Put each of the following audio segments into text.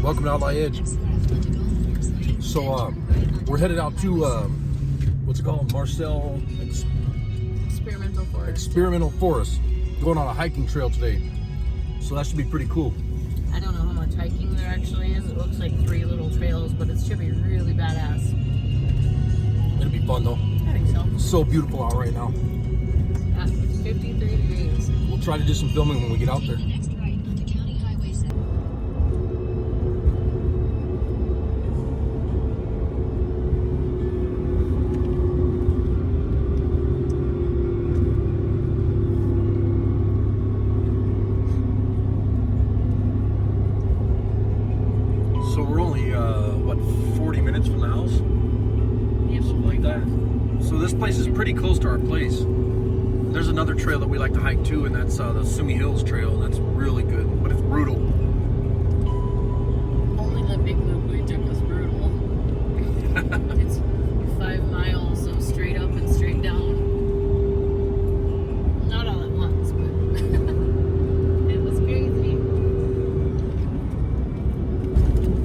Welcome to Outlaw Edge. So we're headed out to what's it called? Marcell Experimental Forest. Going on a hiking trail today. So that should be pretty cool. I don't know how much hiking there actually is. It looks like 3 little trails, but it should be really badass. It'll be fun though. I think so. It's so beautiful out right now. At 53 degrees. We'll try to do some filming when we get out there. So we're only, what, 40 minutes from the house? Yep. Something like that. So this place is pretty close to our place. There's another trail that we like to hike too, and that's the Sumi Hills Trail. That's really good, but it's brutal. Only the big loop we took was brutal. It's 5 miles, so straight up and straight down. Not all at once, but it was crazy.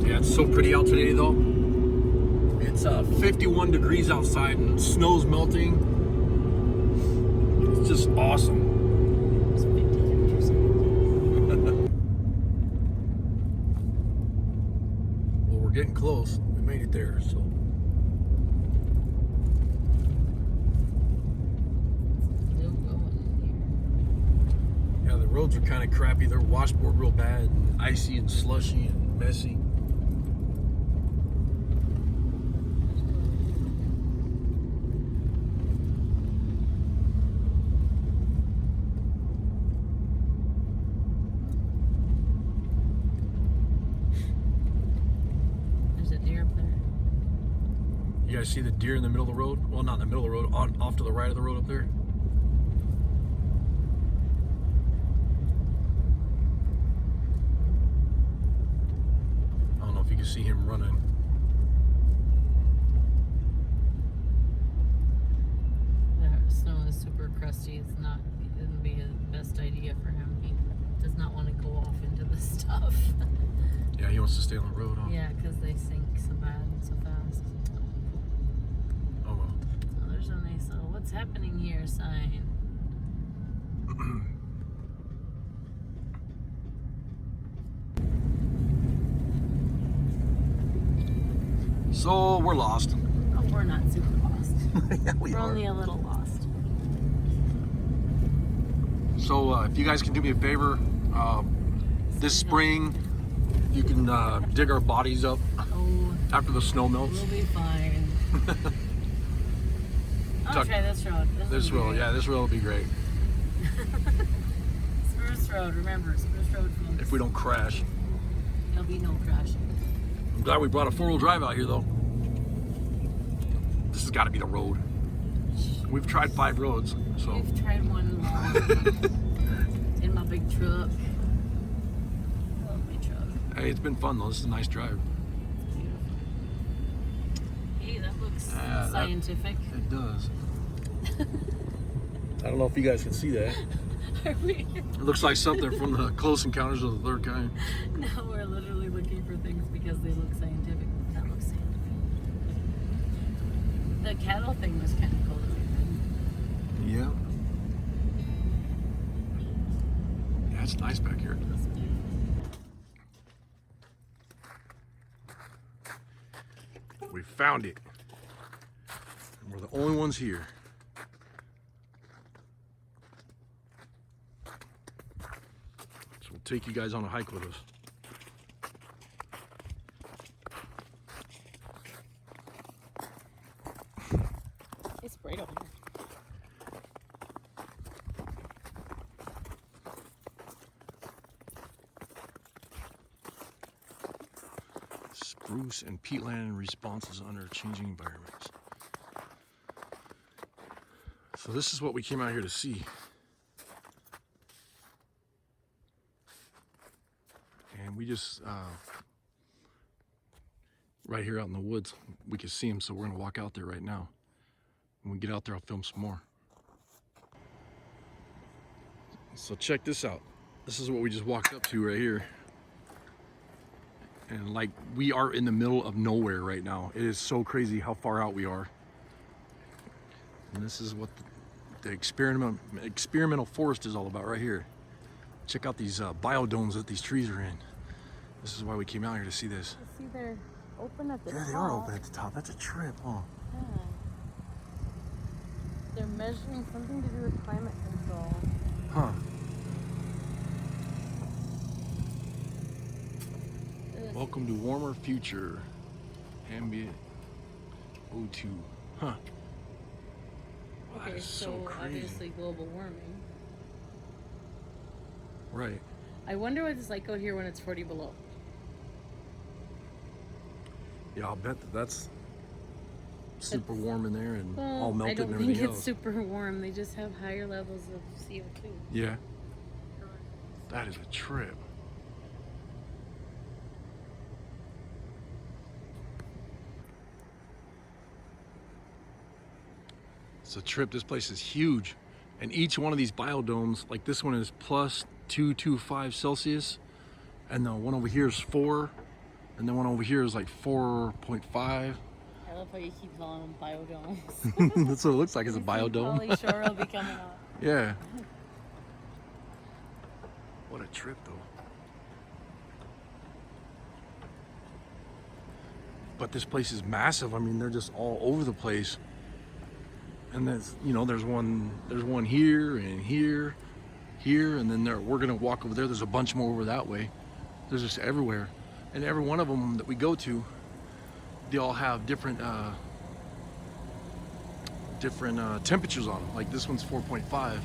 Yeah, it's so pretty out today though. It's 51 degrees outside and snow's melting. It's just awesome. It's 50 degrees. Well, we're getting close. We made it there, so. Still going Yeah, the roads are kind of crappy. They're washboard real bad, and icy and slushy and messy. There's a deer up there. You guys see the deer in the middle of the road? Well, not in the middle of the road, off to the right of the road up there. I don't know if you can see him running. The snow is super crusty. It wouldn't be the best idea for him. He does not want to go off into the stuff. Yeah, he wants to stay on the road, huh? Yeah, because they sink so bad and so fast. Oh well. Oh, there's a nice little "what's happening here" sign. So we're lost. Oh, we're not super lost. Yeah, we We're are. only a little lost. So if you guys can do me a favor, this spring you can dig our bodies up Oh, after the snow melts. we'll be fine. I'll Tuck- try this road. This will be will, great. yeah, this will be great. Spruce Road, remember, Spruce Road, folks. If we don't crash. There'll be no crashing. I'm glad we brought a 4-wheel drive out here though. This has got to be the road. We've tried 5 roads, so. We've tried one long in my big truck. Love my truck. Hey, it's been fun though. This is a nice drive. It's beautiful. Hey, that looks Yeah, scientific. It does. I don't know if you guys can see that. Are we? It looks like something from the Close Encounters of the Third Kind. Now we're literally looking for things because they look scientific. That looks scientific. The cattle thing was kind of cool. Yeah. Yeah, it's nice back here. We found it. And we're the only ones here. So we'll take you guys on a hike with us. It's right over here. Spruce and peatland responses under changing environments. So this is what we came out here to see. And we just, right here out in the woods, we can see them, so we're gonna walk out there right now. When we get out there, I'll film some more. So check this out. This is what we just walked up to right here. And like, we are in the middle of nowhere right now. It is so crazy how far out we are. And this is what the experimental forest is all about right here. Check out these biodomes that these trees are in. This is why we came out here to see this. See, they're open at the top. Yeah, they are open at the top. That's a trip, huh? Yeah. They're measuring something to do with climate control. Huh. Welcome to warmer future. Ambient O2. Huh. Wow, that Okay, is so so crazy. obviously global warming. Right. I wonder what it's like out here when it's 40 below. Yeah, I'll bet that's super warm in there and all melted I don't and think everything it's else. super warm. They just have higher levels of CO2. Yeah. That is a trip. It's a trip. This place is huge. And each one of these biodomes, like this one is plus 225 Celsius. And the one over here is 4. And the one over here is like 4.5. I love how you keep calling them biodomes. That's what it looks like. It's a biodome. Polly Shore will be coming up. Yeah. What a trip, though. But this place is massive. I mean, they're just all over the place. And there's, you know, there's one here and here, and then we're gonna walk over there. There's a bunch more over that way. There's just everywhere, and every one of them that we go to, they all have different temperatures on them. Like this one's 4.5.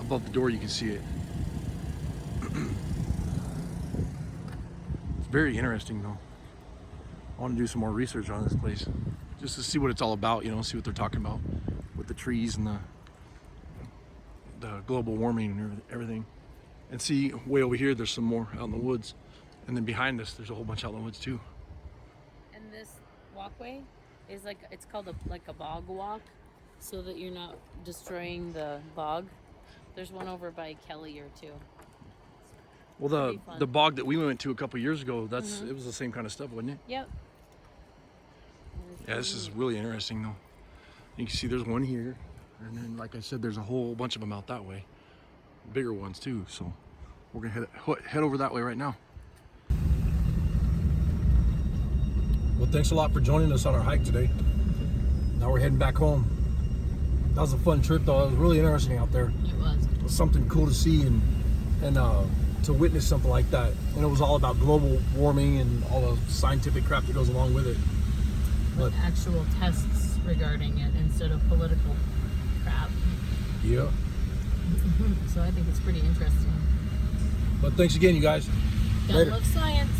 Above the door, you can see it. It's very interesting, though. I want to do some more research on this place, just to see what it's all about. You know, see what they're talking about with the trees and the global warming and everything. And see, way over here, there's some more out in the woods, and then behind us, there's a whole bunch out in the woods too. And this walkway is like, it's called a bog walk, so that you're not destroying the bog. There's one over by Kelly or two. Well, the bog that we went to a couple years ago, it was the same kind of stuff, wasn't it? Yep. Yeah, this is really interesting though. You can see there's one here, and then like I said, there's a whole bunch of them out that way. Bigger ones too, so we're gonna head over that way right now. Well, thanks a lot for joining us on our hike today. Now we're heading back home. That was a fun trip though. It was really interesting out there. It was. It was something cool to see and to witness something like that. And it was all about global warming and all the scientific crap that goes along with it. But actual tests regarding it instead of political crap. Yeah. So I think it's pretty interesting. But thanks again, you guys. Gotta love science.